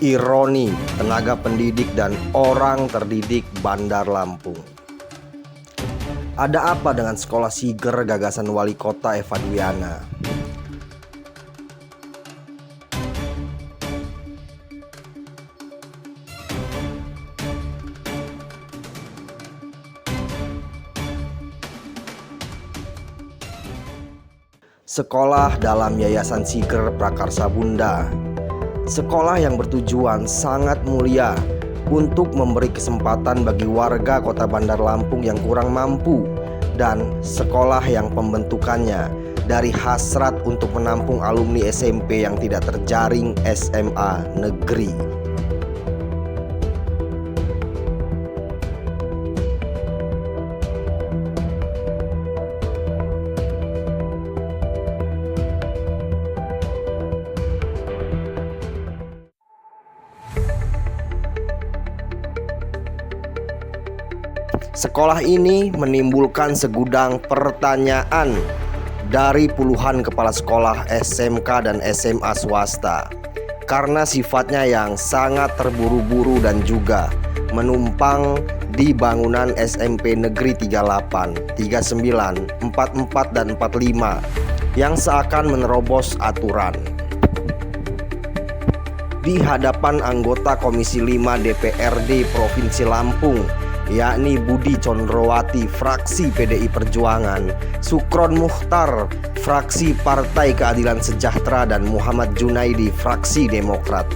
Ironi, tenaga pendidik dan orang terdidik Bandar Lampung. Ada apa dengan sekolah Siger gagasan Wali Kota Eva Dwiana? Sekolah dalam Yayasan Siger Prakarsa Bunda. Sekolah yang bertujuan sangat mulia untuk memberi kesempatan bagi warga Kota Bandar Lampung yang kurang mampu, dan sekolah yang pembentukannya dari hasrat untuk menampung alumni SMP yang tidak terjaring SMA negeri. Sekolah ini menimbulkan segudang pertanyaan dari puluhan kepala sekolah SMK dan SMA swasta karena sifatnya yang sangat terburu-buru dan juga menumpang di bangunan SMP Negeri 38, 39, 44, dan 45 yang seakan menerobos aturan. Di hadapan anggota Komisi 5 DPRD Provinsi Lampung, yakni Budi Condrowati fraksi PDI Perjuangan, Sukron Mukhtar fraksi Partai Keadilan Sejahtera, dan Muhammad Junaidi fraksi Demokrat.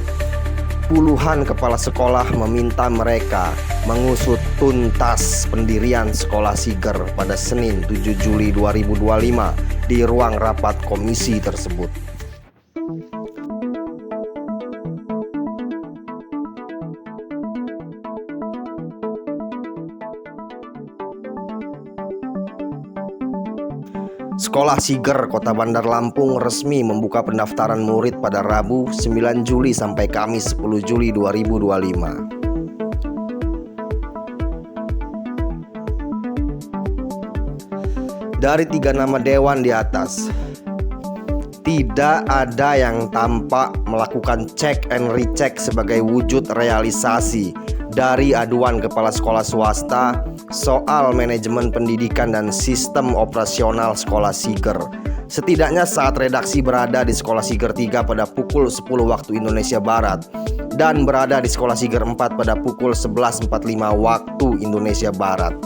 Puluhan kepala sekolah meminta mereka mengusut tuntas pendirian sekolah Siger pada Senin 7 Juli 2025 di ruang rapat komisi tersebut. Sekolah Siger Kota Bandar Lampung resmi membuka pendaftaran murid pada Rabu 9 Juli sampai Kamis 10 Juli 2025. Dari 3 nama dewan di atas, tidak ada yang tampak melakukan cek and recheck sebagai wujud realisasi dari aduan kepala sekolah swasta soal manajemen pendidikan dan sistem operasional sekolah Siger. Setidaknya saat redaksi berada di sekolah Siger 3 pada pukul 10 waktu Indonesia Barat dan berada di sekolah Siger 4 pada pukul 11.45 waktu Indonesia Barat.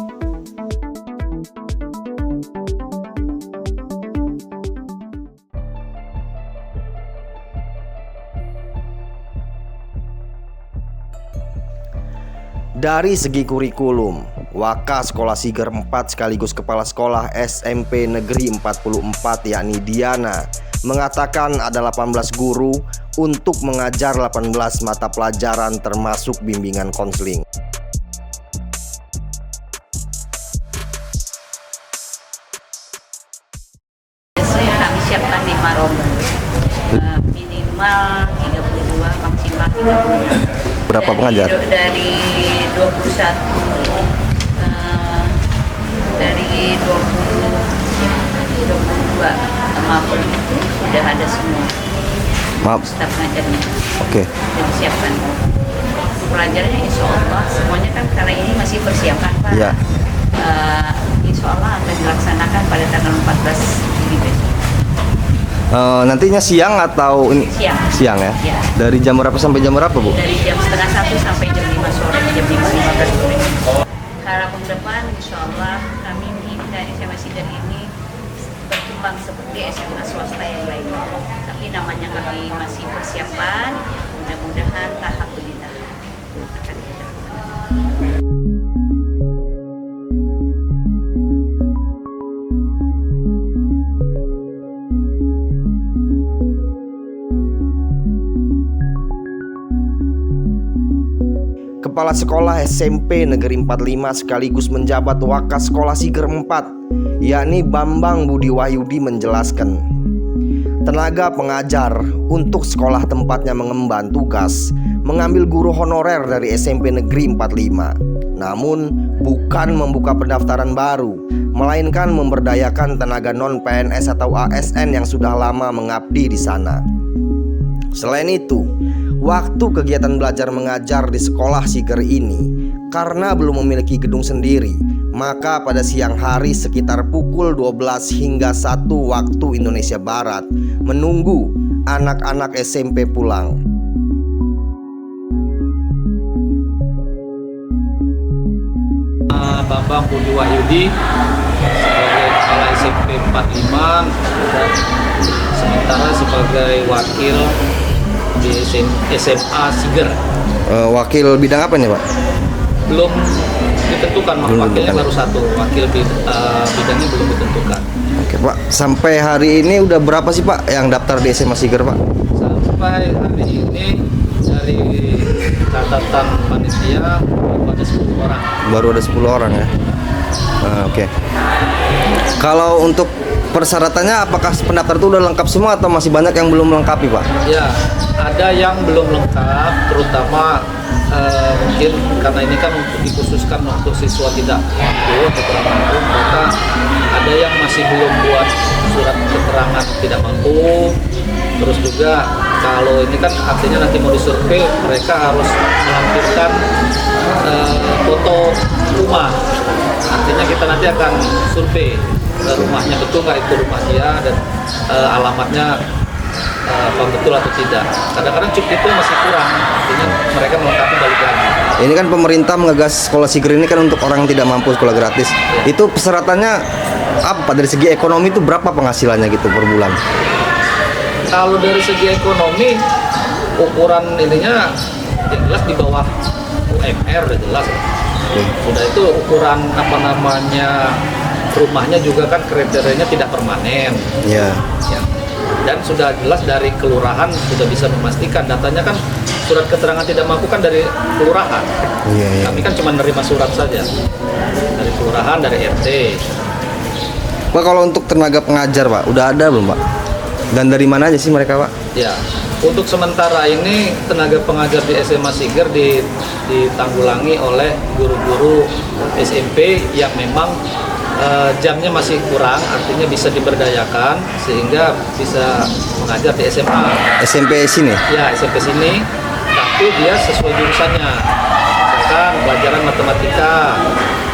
Dari segi kurikulum, Waka Sekolah Siger 4 sekaligus Kepala Sekolah SMP Negeri 44 yakni Diana mengatakan ada 18 guru untuk mengajar 18 mata pelajaran termasuk bimbingan konseling. Kami siapkan 5 rombongan, minimal 32, maksimal 30. Berapa pengajar? Dari 21, dari 22 maupun sudah ada semua. Maaf. Staf pengajarnya. Oke. Sudah disiapkan. Pelajarannya insya Allah semuanya kan karena ini masih persiapan Pak. Ya. Insya Allah akan dilaksanakan pada tanggal 14 Juli besok. Nantinya siang atau ini? Siang ya? Ya. Dari jam berapa sampai jam berapa, Bu? Dari jam setengah 1 sampai jam 5 sore, jam 5.15 sore. Harapan depan insya Allah kami menginginkan SMA Siger ini berkembang seperti SMA swasta yang lain. Tapi namanya kami masih persiapan, mudah-mudahan tahap demi tahap akan kita lakukan. Kepala Sekolah SMP Negeri 45 sekaligus menjabat Waka Sekolah Siger 4, yakni Bambang Budi Wahyudi menjelaskan, tenaga pengajar untuk sekolah tempatnya mengemban tugas mengambil guru honorer dari SMP Negeri 45. Namun bukan membuka pendaftaran baru, melainkan memberdayakan tenaga non-PNS atau ASN yang sudah lama mengabdi di sana. Selain itu, Waktu kegiatan belajar mengajar di sekolah Siger ini, karena belum memiliki gedung sendiri, maka pada siang hari sekitar pukul 12 hingga 1 waktu Indonesia Barat menunggu anak-anak SMP pulang. Bambang Budi Wahyudi sebagai kepala SMP 45 dan sementara sebagai wakil di SMA Siger. Wakil bidang apa nih Pak? Belum ditentukan, wakilnya baru satu, wakil bidangnya belum ditentukan. Oke Pak, sampai hari ini udah berapa sih Pak yang daftar di SMA Siger Pak? Sampai hari ini dari catatan panitia ada 10 orang. Baru ada 10 orang ya. Oke. Kalau untuk persyaratannya, apakah pendaftar itu udah lengkap semua atau masih banyak yang belum melengkapi Pak? Ya, ada yang belum lengkap, terutama mungkin karena ini kan dikhususkan untuk siswa tidak mampu atau kurang mampu, maka ada yang masih belum buat surat keterangan tidak mampu. Terus juga kalau ini kan artinya nanti mau disurvei, mereka harus melampirkan foto rumah. Artinya kita nanti akan survei rumahnya betul nggak itu rumah dia dan alamatnya apa betul atau tidak. Kadang-kadang cuk itu masih kurang, artinya mereka melengkapi balik lagi. Ini kan pemerintah menggagas sekolah Siger ini kan untuk orang yang tidak mampu sekolah gratis. Ya. Itu persyaratannya apa? Dari segi ekonomi itu berapa penghasilannya gitu per bulan? Kalau dari segi ekonomi, ukuran ininya yang jelas di bawah UMR udah jelas. Udah itu ukuran apa namanya rumahnya juga kan kriterianya tidak permanen. Ya. Ya. Dan sudah jelas dari kelurahan sudah bisa memastikan datanya kan surat keterangan tidak mampu kan dari kelurahan. Iya. Kami kan cuma menerima surat saja dari kelurahan, dari RT. Pak, kalau untuk tenaga pengajar Pak, udah ada belum Pak? Dan dari mana aja sih mereka Pak? Ya, untuk sementara ini tenaga pengajar di SMA Siger ditanggulangi oleh guru-guru SMP yang memang jamnya masih kurang, artinya bisa diberdayakan sehingga bisa mengajar di SMA. SMP sini? Ya, SMP sini, tapi dia sesuai jurusannya. Misalkan pelajaran matematika,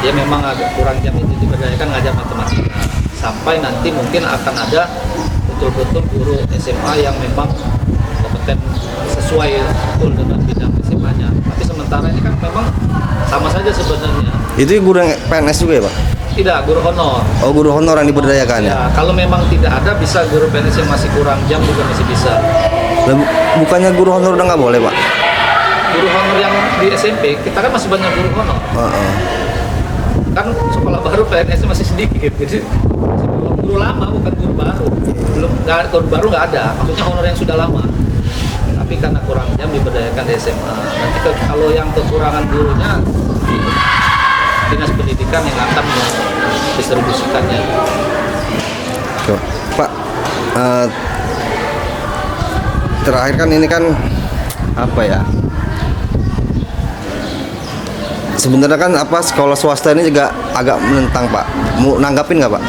dia memang agak kurang jam itu diberdayakan ngajar matematika. Sampai nanti mungkin akan ada betul-betul guru SMA yang memang kompeten sesuai betul dengan bidang SMA-nya. Tapi sementara ini kan memang sama saja sebenarnya. Itu guru yang PNS juga ya Pak? Tidak, guru honor. Oh, guru honor yang diberdayakan ya? Kalau memang tidak ada, bisa guru PNS yang masih kurang jam juga masih bisa. Bukannya guru honor udah nggak boleh Pak? Guru honor yang di SMP, kita kan masih banyak guru honor. Kan sekolah baru PNS masih sedikit, jadi guru lama bukan guru baru. Guru baru nggak ada, maksudnya honor yang sudah lama. Tapi karena kurang jam diberdayakan di SMA. Nanti kalau yang kekurangan gurunya, Dinas Pendidikan yang akan mendistribusikannya. Pak, terakhir kan ini kan apa ya? Sebenarnya kan sekolah swasta ini juga agak menentang Pak. Mau nanggapin nggak Pak?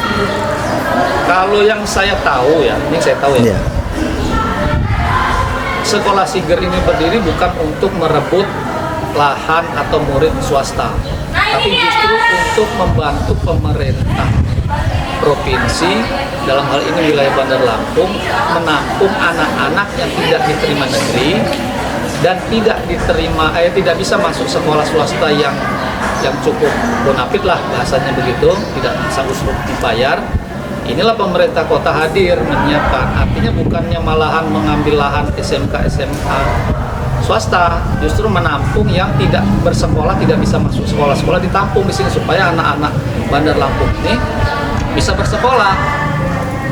Kalau yang saya tahu ya, Yeah. Sekolah Siger ini berdiri bukan untuk merebut lahan atau murid swasta, tapi justru untuk membantu pemerintah provinsi, dalam hal ini wilayah Bandar Lampung, menampung anak-anak yang tidak diterima negeri dan tidak bisa masuk sekolah swasta yang cukup bonafit lah bahasanya begitu, tidak sanggup dibayar. Inilah pemerintah kota hadir menyiapkan, artinya bukannya malahan mengambil lahan SMK SMA swasta, justru menampung yang tidak bersekolah, tidak bisa masuk sekolah-sekolah, ditampung di sini supaya anak-anak Bandar Lampung ini bisa bersekolah.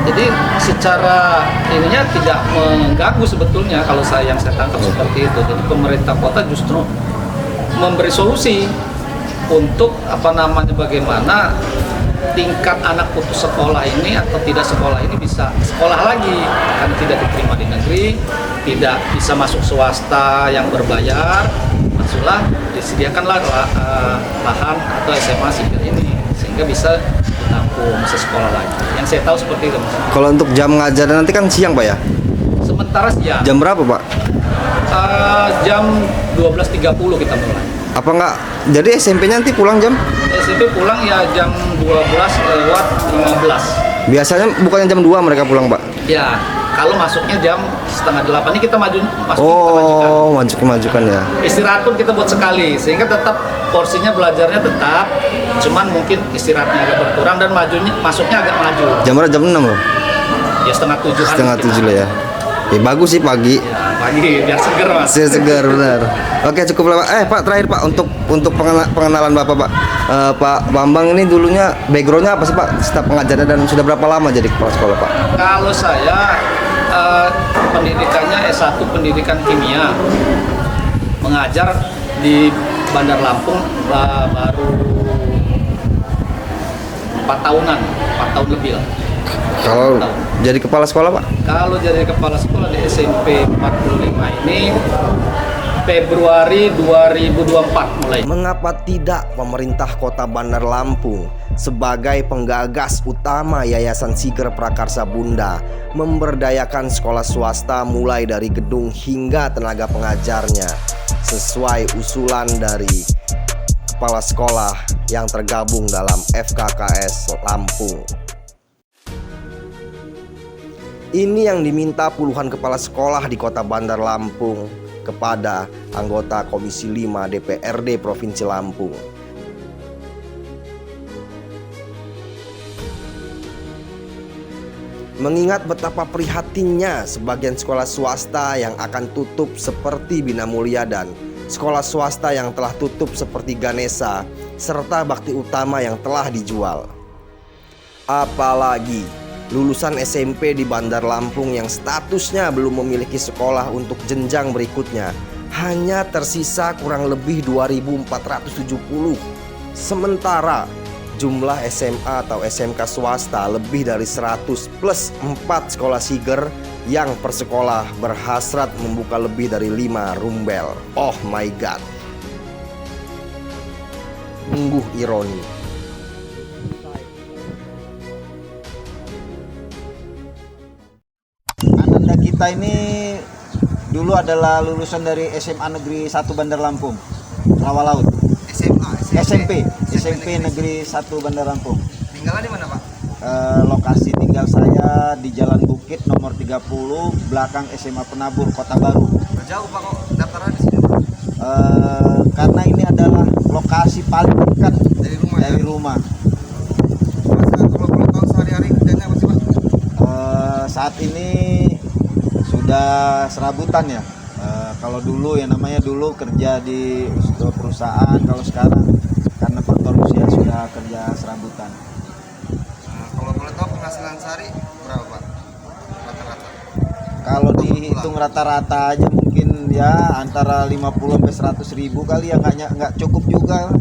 Jadi secara ininya tidak mengganggu sebetulnya kalau yang saya tangkap seperti itu. Jadi pemerintah kota justru memberi solusi untuk bagaimana tingkat anak putus sekolah ini atau tidak sekolah ini bisa sekolah lagi karena tidak diterima di negeri, tidak bisa masuk swasta yang berbayar, masuklah disediakanlah lahan atau SMA Siger ini sehingga bisa ditampung, bisa sekolah lagi. Yang saya tahu seperti itu Mas. Kalau untuk jam ngajar nanti kan siang Pak ya? Sementara siang. Jam berapa Pak? Jam 12.30 kita mulai. Apa enggak? Jadi SMP-nya nanti pulang jam? SMP pulang ya jam 12:15. Biasanya bukannya jam 2 mereka pulang, Pak? Ya, kalau masuknya jam 7:30 ini kita majukan. Oh, majukan ya. Istirahat pun kita buat sekali, sehingga tetap porsinya belajarnya tetap, cuman mungkin istirahatnya agak berkurang dan masuknya agak maju. Jam berapa? Jam 6 loh? Ya 6:30. Setengah 7 lah ya. Bagus sih pagi. Ya, pagi biar seger Mas. Segar benar. Oke, cukup lah, Pak. Pak, terakhir Pak, untuk pengenalan Bapak, Pak. Pak Bambang ini dulunya backgroundnya apa sih, Pak? Staf pengajarnya dan sudah berapa lama jadi kepala sekolah, Pak? Kalau saya pendidikannya S1 pendidikan kimia, mengajar di Bandar Lampung baru 4 tahunan, 4 tahun lebih lah. Kalau jadi kepala sekolah, Pak? Kalau jadi kepala sekolah di SMP 45 ini Februari 2024 mulai. Mengapa tidak pemerintah Kota Bandar Lampung sebagai penggagas utama Yayasan Siger Prakarsa Bunda memberdayakan sekolah swasta mulai dari gedung hingga tenaga pengajarnya sesuai usulan dari kepala sekolah yang tergabung dalam FKKS Lampung. Ini yang diminta puluhan kepala sekolah di Kota Bandar Lampung kepada anggota Komisi 5 DPRD Provinsi Lampung. Mengingat betapa prihatinnya sebagian sekolah swasta yang akan tutup seperti Bina Mulia dan sekolah swasta yang telah tutup seperti Ganesha serta Bakti Utama yang telah dijual. Apalagi lulusan SMP di Bandar Lampung yang statusnya belum memiliki sekolah untuk jenjang berikutnya hanya tersisa kurang lebih 2.470. Sementara jumlah SMA atau SMK swasta lebih dari 100 plus 4 sekolah Siger yang per sekolah berhasrat membuka lebih dari 5 rumbel. Oh my god. Sungguh ironi. Ananda kita ini dulu adalah lulusan dari SMA Negeri 1 Bandar Lampung, Rawa Laut. SMP Negeri 1 Bandar Lampung. Tinggalnya di mana, Pak? Lokasi tinggal saya di Jalan Bukit nomor 30 belakang SMA Penabur Kota Baru. Jauh, Pak, kok daftarnya di sini, Pak? Karena ini adalah lokasi paling dekat Dari rumah. Kalau boleh tahu sehari-hari kerjanya apa sih, Pak? Saat ini sudah serabutan ya. Kalau dulu ya namanya dulu kerja di perusahaan, kalau sekarang karena faktor usia sudah kerja serabutan. Kalau boleh tahu penghasilan sehari berapa, Pak? Rata-rata. Kalau dihitung rata-rata aja mungkin ya antara 50 sampai 100 ribu kali ya, nggak cukup juga.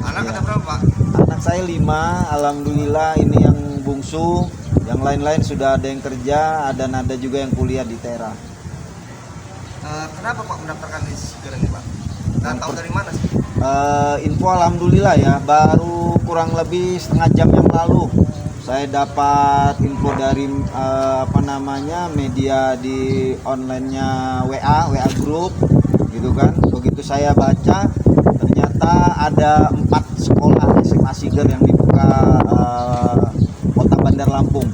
Anak Ya. ada berapa, Pak? Anak saya 5, alhamdulillah ini yang bungsu. Yang lain-lain sudah ada yang kerja, ada juga yang kuliah di Tera. Kenapa Pak mendaftarkan di Siger ini, Pak? Dan tahu dari mana sih? Info alhamdulillah ya, baru kurang lebih setengah jam yang lalu saya dapat info dari media di online-nya WA Group gitu kan. Begitu saya baca ternyata ada 4 sekolah SMA Siger yang dibuka Kota Bandar Lampung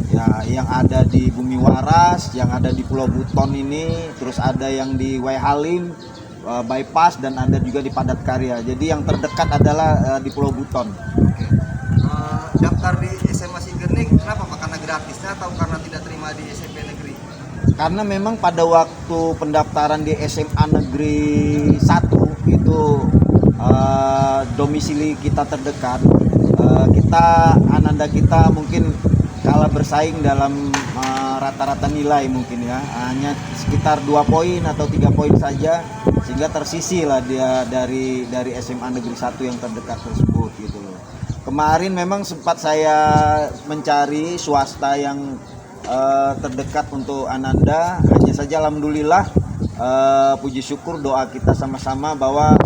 ya, yang ada di Bumi Waras, yang ada di Pulau Buton ini, terus ada yang di Wai Halim bypass, dan ada juga di Padat Karya. Jadi yang terdekat adalah di Pulau Buton. Daftar di SMA Siger ini kenapa, Pak? Karena gratisnya atau karena tidak terima di SMP negeri? Karena memang pada waktu pendaftaran di SMA Negeri 1 itu domisili kita terdekat, Ananda kita mungkin kalah bersaing dalam rata-rata nilai mungkin ya, hanya sekitar 2 poin atau 3 poin saja, sehingga tersisih lah dia dari SMA Negeri 1 yang terdekat tersebut gitu loh. Kemarin memang sempat saya mencari swasta yang terdekat untuk Ananda, hanya saja alhamdulillah puji syukur doa kita sama-sama bahwa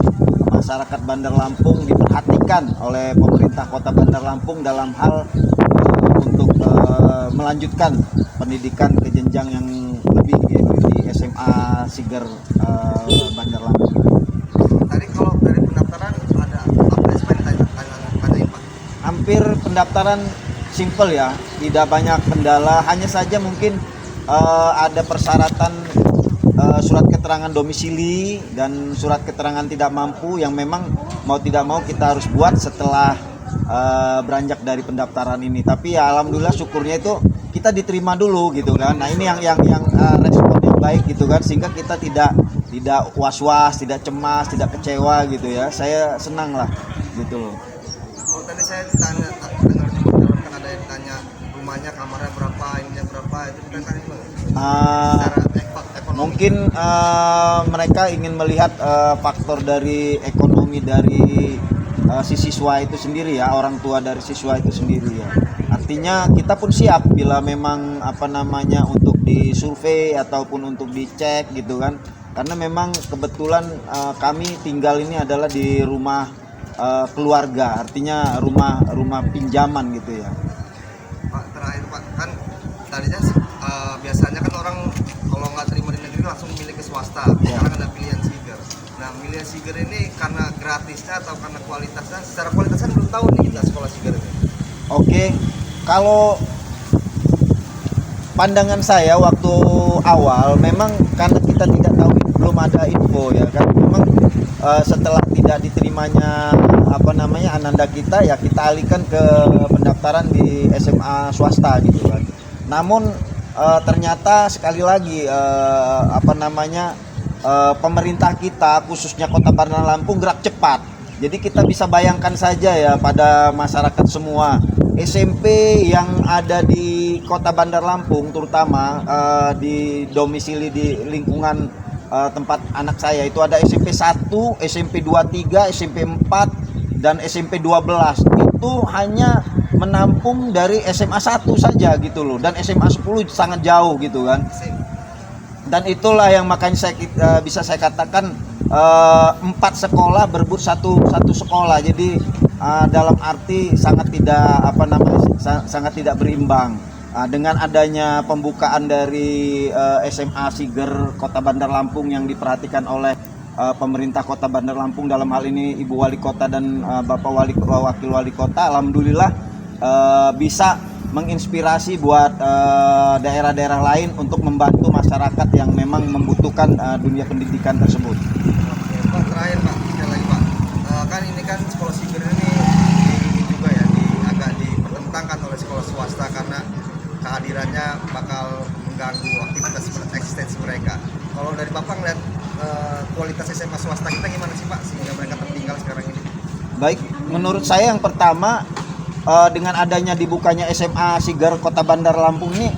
masyarakat Bandar Lampung diperhatikan oleh pemerintah Kota Bandar Lampung dalam hal untuk melanjutkan pendidikan ke jenjang yang lebih gitu, di SMA Siger Bandar Lampung. Tadi kalau dari pendaftaran ada apa yang tanyain Pak? Hampir pendaftaran simple ya, tidak banyak kendala, hanya saja mungkin ada persyaratan surat keterangan domisili dan surat keterangan tidak mampu yang memang mau tidak mau kita harus buat setelah beranjak dari pendaftaran ini. Tapi ya alhamdulillah syukurnya itu kita diterima dulu gitu kan. Nah ini yang respon yang baik gitu kan, sehingga kita tidak was-was, tidak cemas, tidak kecewa gitu ya. Saya senang lah gitu loh. Oh tadi saya tanya, dengar juga kan ada yang tanya rumahnya kamarnya berapa, ininya berapa, itu kita tanya juga. Secara ekonomi. Mungkin mereka ingin melihat faktor dari ekonomi dari si siswa itu sendiri ya, orang tua dari siswa itu sendiri ya. Artinya kita pun siap bila memang untuk disurvei ataupun untuk dicek gitu kan. Karena memang kebetulan kami tinggal ini adalah di rumah keluarga, artinya rumah pinjaman gitu ya. Pak terakhir Pak, kan tadinya biasanya kan orang kalau nggak terima di negeri langsung milih ke swasta. Sekarang ada pilihan Siger. Nah pilihan Siger ini karena gratisnya atau karena kualitasnya? Secara kualitasnya belum tahu nih kita sekolah Siger ini. Oke, kalau pandangan saya waktu awal memang karena kita tidak tahu, belum ada info ya kan, memang setelah tidak diterimanya ananda kita ya kita alihkan ke pendaftaran di SMA swasta gitu kan. Namun ternyata sekali lagi pemerintah kita khususnya Kota Bandar Lampung gerak cepat. Jadi kita bisa bayangkan saja ya pada masyarakat semua, SMP yang ada di Kota Bandar Lampung terutama di domisili di lingkungan tempat anak saya itu ada SMP 1, SMP 23, SMP 4 dan SMP 12. Itu hanya menampung dari SMA 1 saja gitu loh, dan SMA 10 sangat jauh gitu kan. Dan itulah yang makanya saya bisa saya katakan 4 sekolah berebut satu sekolah. Jadi dalam arti sangat tidak berimbang. Dengan adanya pembukaan dari SMA Siger Kota Bandar Lampung yang diperhatikan oleh pemerintah Kota Bandar Lampung, dalam hal ini Ibu Wali Kota dan Bapak Wakil Wali Kota, alhamdulillah bisa menginspirasi buat daerah-daerah lain untuk membantu masyarakat yang memang membutuhkan dunia pendidikan tersebut. Pak terakhir Pak, sekali lagi Pak, kan ini kan sekolah Siger ini juga ya agak dipertentangkan oleh sekolah swasta karena kehadirannya bakal mengganggu aktivitas eksistensi mereka. Kalau dari Bapak ngeliat kualitas SMA swasta kita gimana sih Pak sehingga mereka tertinggal sekarang ini? Baik, menurut saya yang pertama dengan adanya dibukanya SMA Siger Kota Bandar Lampung ini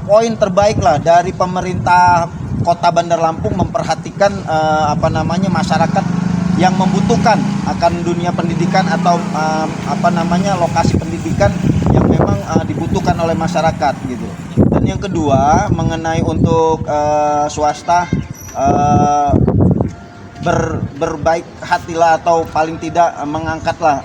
poin terbaik lah dari pemerintah Kota Bandar Lampung memperhatikan masyarakat yang membutuhkan akan dunia pendidikan atau lokasi pendidikan yang memang dibutuhkan oleh masyarakat gitu. Dan yang kedua mengenai untuk swasta berbaik hatilah atau paling tidak mengangkatlah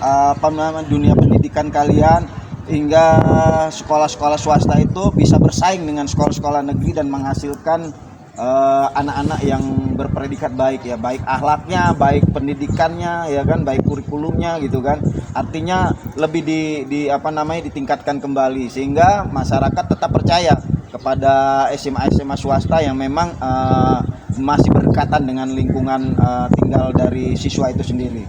dunia pendidikan kalian hingga sekolah-sekolah swasta itu bisa bersaing dengan sekolah-sekolah negeri dan menghasilkan anak-anak yang berpredikat baik ya, baik akhlaknya, baik pendidikannya ya kan, baik kurikulumnya gitu kan. Artinya lebih ditingkatkan kembali sehingga masyarakat tetap percaya kepada SMA swasta yang memang masih berdekatan dengan lingkungan tinggal dari siswa itu sendiri.